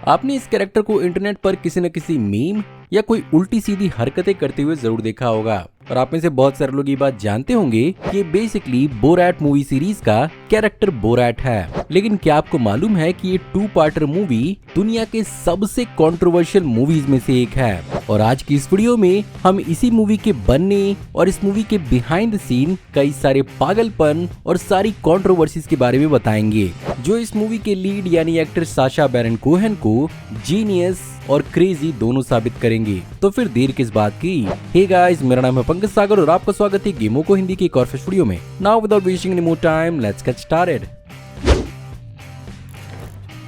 आपने इस कैरेक्टर को इंटरनेट पर किसी न किसी मीम या कोई उल्टी सीधी हरकतें करते हुए जरूर देखा होगा और आप में से बहुत सारे लोग ये बात जानते होंगे कि बेसिकली बोरैट मूवी सीरीज का कैरेक्टर बोरैट है। लेकिन क्या आपको मालूम है कि ये 2 पार्टर मूवी दुनिया के सबसे कंट्रोवर्शियल मूवीज में से एक है। और आज की इस वीडियो में हम इसी मूवी के बनने और इस मूवी के बिहाइंड द सीन कई सारे पागलपन और सारी कंट्रोवर्सीज के बारे में बताएंगे, जो इस मूवी के लीड यानी एक्टर साशा बैरन कोहेन को जीनियस और क्रेजी दोनों साबित करेंगे। तो फिर देर किस बात की। हे गाइस, मेरा नाम है पंकज सागर और आपका स्वागत है गेमों को हिंदी की एक और फ्रेश वीडियो में। Now without wasting any more time, let's get started.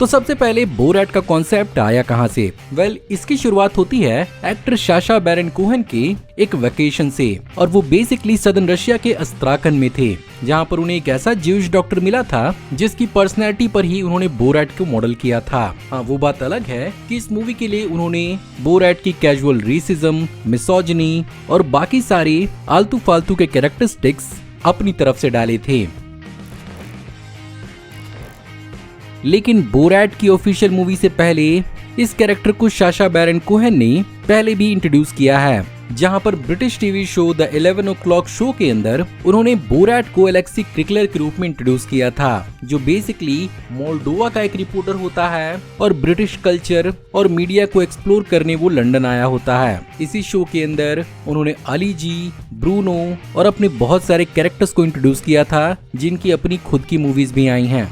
तो सबसे पहले बोरैट का कॉन्सेप्ट आया कहां से? इसकी शुरुआत होती है एक्टर साशा बैरन कोहेन के एक वेकेशन से, और वो बेसिकली सदर्न रशिया के अस्त्राखन में थे, जहां पर उन्हें एक ऐसा ज्यूइश डॉक्टर मिला था जिसकी पर्सनैलिटी पर ही उन्होंने बोरैट को मॉडल किया था। हाँ, वो बात अलग है कि इस मूवी के लिए उन्होंने बोरैट की कैजुअल रेसिज्म, मिसोजिनी और बाकी सारे आलतू फालतू के कैरेक्टरिस्टिक्स अपनी तरफ से डाले थे। लेकिन बोरैट की ऑफिशियल मूवी से पहले इस कैरेक्टर को साशा बैरन कोहेन ने पहले भी इंट्रोड्यूस किया है, जहां पर British TV show the 11 o'clock show के अंदर उन्होंने बोरैट को एलेक्सी क्रिकलर के रूप में इंट्रोड्यूस किया था, जो बेसिकली मोल्डोवा का एक रिपोर्टर होता है और ब्रिटिश कल्चर और मीडिया को एक्सप्लोर करने वो लंदन आया होता है। इसी शो के अंदर उन्होंने अली जी, ब्रूनो और अपने बहुत सारे कैरेक्टर्स को इंट्रोड्यूस किया था, जिनकी अपनी खुद की मूवीज भी आई हैं।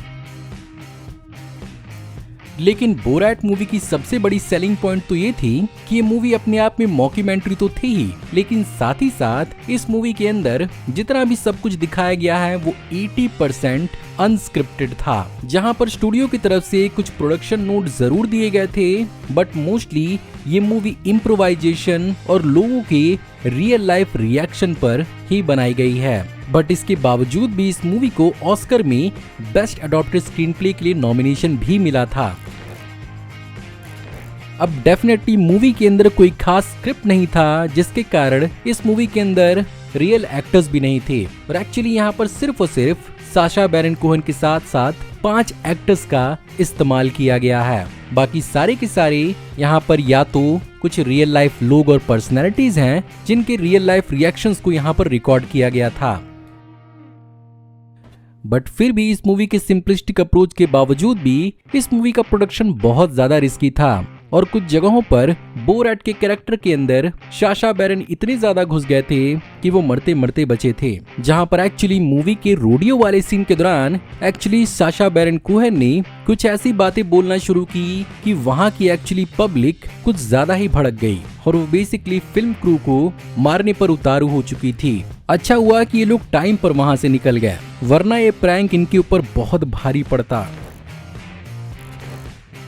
लेकिन बोरैट मूवी की सबसे बड़ी सेलिंग पॉइंट तो ये थी कि ये मूवी अपने आप में मॉक्यूमेंट्री तो थी ही, लेकिन साथ ही साथ इस मूवी के अंदर जितना भी सब कुछ दिखाया गया है वो 80% अनस्क्रिप्टेड था, जहां पर स्टूडियो की तरफ से कुछ प्रोडक्शन नोट जरूर दिए गए थे, बट मोस्टली ये मूवी इम्प्रोवाइजेशन और लोगों के रियल लाइफ रिएक्शन पर ही बनाई गई है। बट इसके बावजूद भी इस मूवी को ऑस्कर में बेस्ट अडॉप्टेड स्क्रीन प्ले के लिए नॉमिनेशन भी मिला था। अब डेफिनेटली मूवी के अंदर कोई खास स्क्रिप्ट नहीं था, जिसके कारण इस मूवी के अंदर रियल एक्टर्स भी नहीं थे, और एक्चुअली यहाँ पर सिर्फ और सिर्फ साशा बैरन कोहेन के साथ साथ 5 एक्टर्स का इस्तेमाल किया गया है। बाकी सारे के सारे यहाँ पर या तो कुछ रियल लाइफ लोग और पर्सनैलिटीज हैं, जिनके रियल लाइफ रिएक्शंस को यहाँ पर रिकॉर्ड किया गया था। बट फिर भी इस मूवी के सिंपलिस्टिक अप्रोच के बावजूद भी इस मूवी का प्रोडक्शन बहुत ज्यादा रिस्की था, और कुछ जगहों पर बोरैट के कैरेक्टर के अंदर साशा बैरन इतने ज्यादा घुस गए थे कि वो मरते मरते बचे थे। जहां पर एक्चुअली मूवी के रोडियो वाले सीन के दौरान एक्चुअली साशा बैरन कोहेन ने कुछ ऐसी बातें बोलना शुरू की कि वहां की एक्चुअली पब्लिक कुछ ज्यादा ही भड़क गई, और वो बेसिकली फिल्म क्रू को मारने पर उतारू हो चुकी थी। अच्छा हुआ कि ये लोग टाइम पर वहां से निकल गए, वरना ये प्रैंक इनके ऊपर बहुत भारी पड़ता।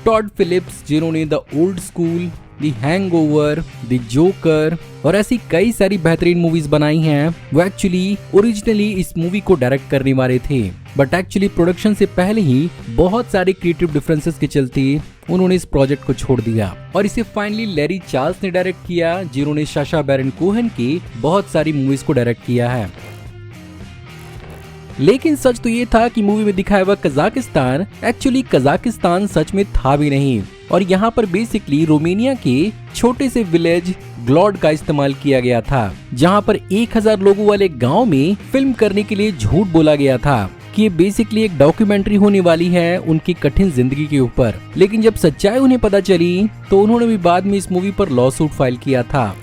टॉड फिलिप्स, जिन्होंने the old school, the hangover, the joker और ऐसी कई सारी बेहतरीन मूवीज बनाई हैं, वो एक्चुअली ओरिजिनली इस मूवी को डायरेक्ट करने वाले थे, बट एक्चुअली प्रोडक्शन से पहले ही बहुत सारे क्रिएटिव डिफरेंसेस के चलते उन्होंने इस प्रोजेक्ट को छोड़ दिया, और इसे फाइनली लैरी चार्ल्स ने डायरेक्ट किया, जिन्होंने साशा बैरन कोहेन की बहुत सारी मूवीज को डायरेक्ट किया है। लेकिन सच तो ये था कि मूवी में दिखाया हुआ कजाकिस्तान एक्चुअली कजाकिस्तान सच में था भी नहीं, और यहाँ पर बेसिकली रोमानिया के छोटे से विलेज ग्लॉड का इस्तेमाल किया गया था, जहाँ पर 1000 लोगों वाले गांव में फिल्म करने के लिए झूठ बोला गया था कि ये बेसिकली एक डॉक्यूमेंट्री होने वाली है उनकी कठिन जिंदगी के ऊपर। लेकिन जब सच्चाई उन्हें पता चली तो उन्होंने भी बाद में इस मूवी पर लॉ सूट फाइल किया था।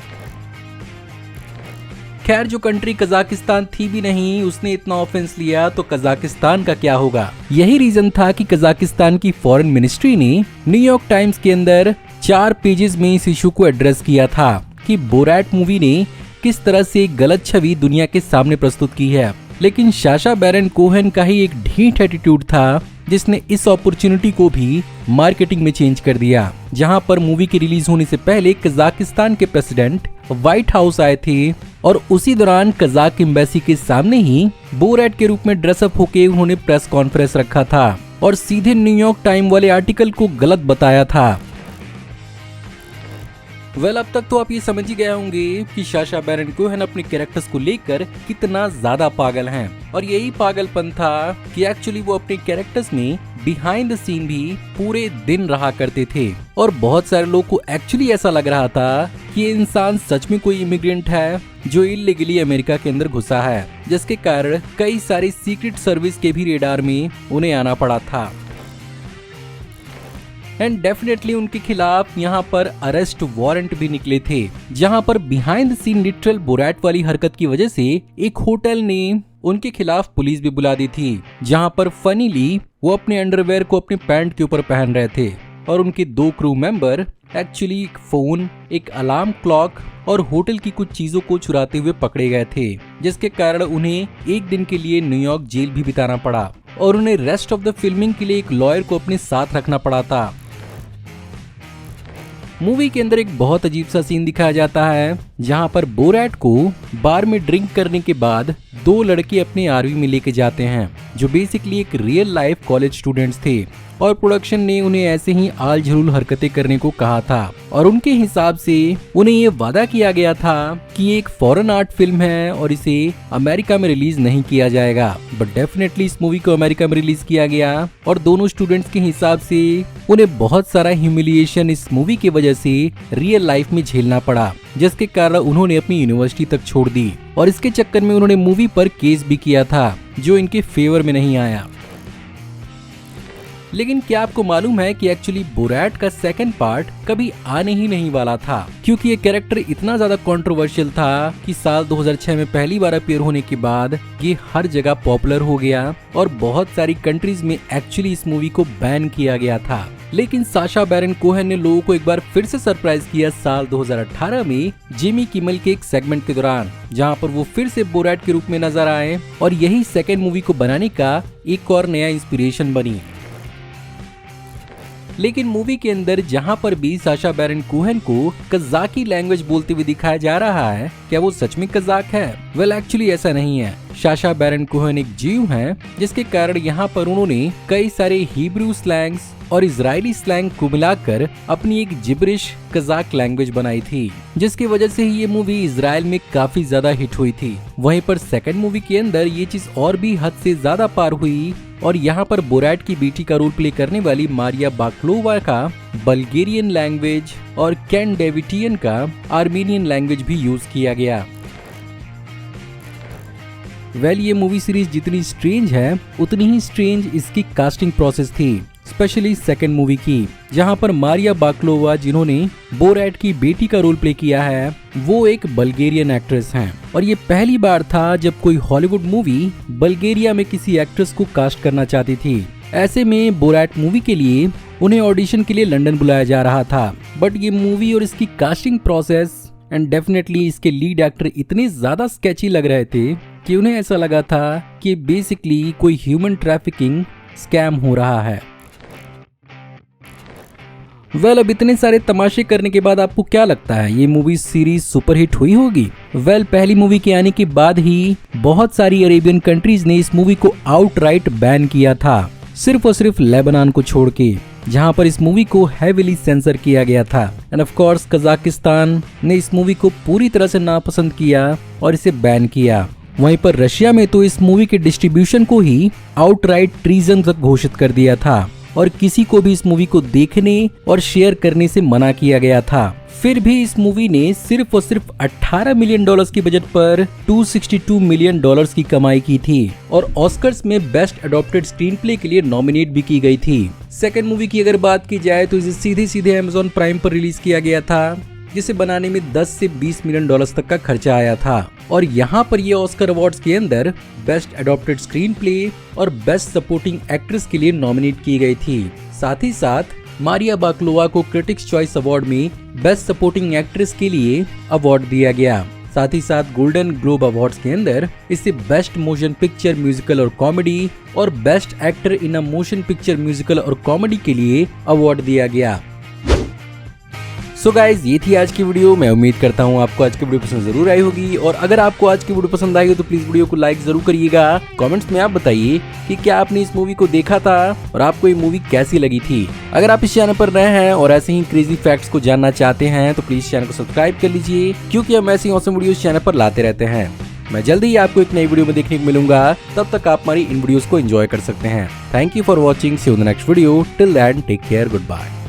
खैर, जो कंट्री कजाकिस्तान थी भी नहीं, उसने इतना ऑफेंस लिया तो कजाकिस्तान का क्या होगा। यही रीजन था कि कजाकिस्तान की फॉरेन मिनिस्ट्री ने न्यूयॉर्क टाइम्स के अंदर 4 पेजेस में इस इशू को एड्रेस किया था कि बोरैट मूवी ने किस तरह से एक गलत छवि दुनिया के सामने प्रस्तुत की है। लेकिन साशा बैरन कोहेन का ही एक ढीठ एटीट्यूड था, जिसने इस अपॉर्चुनिटी को भी मार्केटिंग में चेंज कर दिया। जहां पर मूवी के रिलीज होने से पहले कजाकिस्तान के प्रेसिडेंट व्हाइट हाउस आए थे, और उसी दौरान कजाक एम्बेसी के सामने ही बोरैट के रूप में ड्रेसअप होके उन्होंने प्रेस कॉन्फ्रेंस रखा था और सीधे न्यूयॉर्क टाइम वाले आर्टिकल को गलत बताया था। वेल अब तक तो आप ये समझ ही गए होंगे कि साशा बैरन कोहेन अपने कैरेक्टर्स को लेकर कितना ज्यादा पागल हैं, और यही पागलपन था कि एक्चुअली वो अपने कैरेक्टर्स में बिहाइंड द सीन भी पूरे दिन रहा करते थे। और बहुत सारे लोग को एक्चुअली ऐसा लग रहा था कि ये इंसान सच में कोई इमिग्रेंट है जो इलीगली अमेरिका के अंदर घुसा है, जिसके कारण कई सारे सीक्रेट सर्विस के भी रेडार में उन्हें आना पड़ा था। एंड डेफिनेटली उनके खिलाफ यहाँ पर अरेस्ट वारंट भी निकले थे, जहाँ पर बिहाइंड द सीन लिटरल बोरैट वाली हरकत की वजह से एक होटल ने उनके खिलाफ पुलिस भी बुला दी थी, जहाँ पर फनीली वो अपने अंडरवेयर को अपने पैंट के ऊपर पहन रहे थे और उनके 2 क्रू मेंबर एक्चुअली एक फोन, एक अलार्म क्लॉक और होटल की कुछ चीजों को चुराते हुए पकड़े गए थे, जिसके कारण उन्हें एक दिन के लिए न्यूयॉर्क जेल भी बिताना पड़ा और उन्हें रेस्ट ऑफ द फिल्मिंग के लिए एक लॉयर को अपने साथ रखना पड़ा था। मूवी के अंदर एक बहुत अजीब सा सीन दिखाया जाता है, जहां पर बोरैट को बार में ड्रिंक करने के बाद 2 लड़के अपने आर्मी में लेके जाते हैं, जो बेसिकली एक रियल लाइफ कॉलेज स्टूडेंट्स थे, और प्रोडक्शन ने उन्हें ऐसे ही आल झरूल हरकतें करने को कहा था, और उनके हिसाब से उन्हें ये वादा किया गया था कि ये एक फॉरेन आर्ट फिल्म है और इसे अमेरिका में रिलीज नहीं किया जाएगा। बट डेफिनेटली इस मूवी को अमेरिका में रिलीज किया गया और दोनों स्टूडेंट्स के हिसाब से उन्हें बहुत सारा ह्यूमिलिएशन इस मूवी की वजह से रियल लाइफ में झेलना पड़ा, जिसके कारण उन्होंने अपनी यूनिवर्सिटी तक छोड़ दी, और इसके चक्कर में उन्होंने मूवी पर केस भी किया था जो इनके फेवर में नहीं आया। लेकिन क्या आपको मालूम है कि एक्चुअली बोरैट का सेकंड पार्ट कभी आने ही नहीं वाला था, क्योंकि ये कैरेक्टर इतना ज्यादा कंट्रोवर्शियल था कि साल 2006 में पहली बार अपीयर होने के बाद ये हर जगह पॉपुलर हो गया और बहुत सारी कंट्रीज में एक्चुअली इस मूवी को बैन किया गया था। लेकिन साशा बैरन कोहेन ने लोगों को एक बार फिर से सरप्राइज किया साल 2018 में जिमी किमल के एक सेगमेंट के दौरान, जहां पर वो फिर से बोरैट के रूप में नजर आए और यही सेकंड मूवी को बनाने का एक और नया इंस्पिरेशन बनी। लेकिन मूवी के अंदर जहां पर भी साशा बैरन कोहेन को कज़ाकी लैंग्वेज बोलते हुए दिखाया जा रहा है, क्या वो सच में कज़ाक है? वेल एक्चुअली ऐसा नहीं है। साशा बैरन कोहेन एक जीव हैं, जिसके कारण यहाँ पर उन्होंने कई सारे हिब्रू स्लैंग्स और इजरायली स्लैंग को मिलाकर अपनी एक जिब्रिश कज़ाक लैंग्वेज बनाई थी, जिसकी वजह से ही ये मूवी इजराइल में काफी ज्यादा हिट हुई थी। वहीं पर सेकंड मूवी के अंदर ये चीज और भी हद से ज्यादा पार हुई और यहाँ पर बोरैट की बेटी का रोल प्ले करने वाली मारिया बाक्लोवा का बल्गेरियन लैंग्वेज और कैन डेविटियन का आर्मेनियन लैंग्वेज भी यूज किया गया। वेल ये मूवी सीरीज जितनी स्ट्रेंज है उतनी ही स्ट्रेंज इसकी कास्टिंग प्रोसेस थी, स्पेशली सेकंड मूवी की, जहां पर मारिया बाक्लोवा जिन्होंने बोरैट की बेटी का रोल प्ले किया है वो एक बल्गेरियन एक्ट्रेस हैं और ये पहली बार था जब कोई हॉलीवुड मूवी बल्गेरिया में किसी एक्ट्रेस को कास्ट करना चाहती थी। ऐसे में बोरैट मूवी के लिए उन्हें ऑडिशन के लिए लंदन बुलाया जा रहा था, बट ये मूवी और इसकी कास्टिंग प्रोसेस एंड डेफिनेटली इसके लीड एक्टर इतने ज्यादा स्केची लग रहे थे कि उन्हें ऐसा लगा था कि बेसिकली कोई ह्यूमन ट्रैफिकिंग स्कैम हो रहा है। वेल अब इतने सारे तमाशे करने के बाद आपको क्या लगता है ये मूवी सीरीज सुपरहिट हुई होगी? वेल पहली मूवी के आने के बाद ही बहुत सारी अरेबियन कंट्रीज ने इस मूवी को आउटराइट बैन किया था, सिर्फ और सिर्फ लेबनान को छोड़ के, जहां पर इस मूवी को हेविली सेंसर किया गया था। एंड ऑफ कोर्स कजाकिस्तान ने इस मूवी को पूरी तरह से नापसंद किया और इसे बैन किया। वहीं पर रशिया में तो इस मूवी के डिस्ट्रीब्यूशन को ही आउटराइट ट्रीजन तक घोषित कर दिया था और किसी को भी इस मूवी को देखने और शेयर करने से मना किया गया था। फिर भी इस मूवी ने सिर्फ और सिर्फ $18 मिलियन की बजट पर $262 मिलियन की कमाई की थी और ऑस्कर्स में बेस्ट एडॉप्टेड स्क्रीन प्ले के लिए नॉमिनेट भी की गई थी। सेकंड मूवी की अगर बात की जाए तो इसे सीधे सीधे Amazon प्राइम पर रिलीज किया गया था, जिसे बनाने में 10 से 20 मिलियन डॉलर्स तक का खर्चा आया था और यहाँ पर ये ऑस्कर अवार्ड्स के अंदर बेस्ट एडॉप्टेड स्क्रीन प्ले और बेस्ट सपोर्टिंग एक्ट्रेस के लिए नॉमिनेट की गई थी। साथ ही साथ मारिया बाक्लोवा को क्रिटिक्स चॉइस अवार्ड में बेस्ट सपोर्टिंग एक्ट्रेस के लिए अवार्ड दिया गया। साथ ही साथ गोल्डन ग्लोब अवार्ड्स के अंदर इसे बेस्ट मोशन पिक्चर म्यूजिकल और कॉमेडी और best actor in a motion picture musical और कॉमेडी के लिए अवार्ड दिया गया। सो गाइज ये थी आज की वीडियो। मैं उम्मीद करता हूँ आपको आज की वीडियो पसंद जरूर आई होगी, और अगर आपको आज की वीडियो पसंद आई हो तो प्लीज वीडियो को लाइक जरूर करिएगा। कमेंट्स में आप बताइए कि क्या आपने इस मूवी को देखा था और आपको ये मूवी कैसी लगी थी। अगर आप इस चैनल पर नए हैं और ऐसे ही क्रेजी फैक्ट्स को जानना चाहते हैं तो प्लीज चैनल को सब्सक्राइब कर लीजिए, क्योंकि हम ऐसी ऑसम वीडियोस चैनल पर लाते रहते हैं। मैं जल्दी ही आपको एक नई वीडियो में देखने को मिलूंगा, तब तक आप हमारी इन वीडियोस को एंजॉय कर सकते हैं। Thank you for watching, see you in the next video. Till then take care, good bye.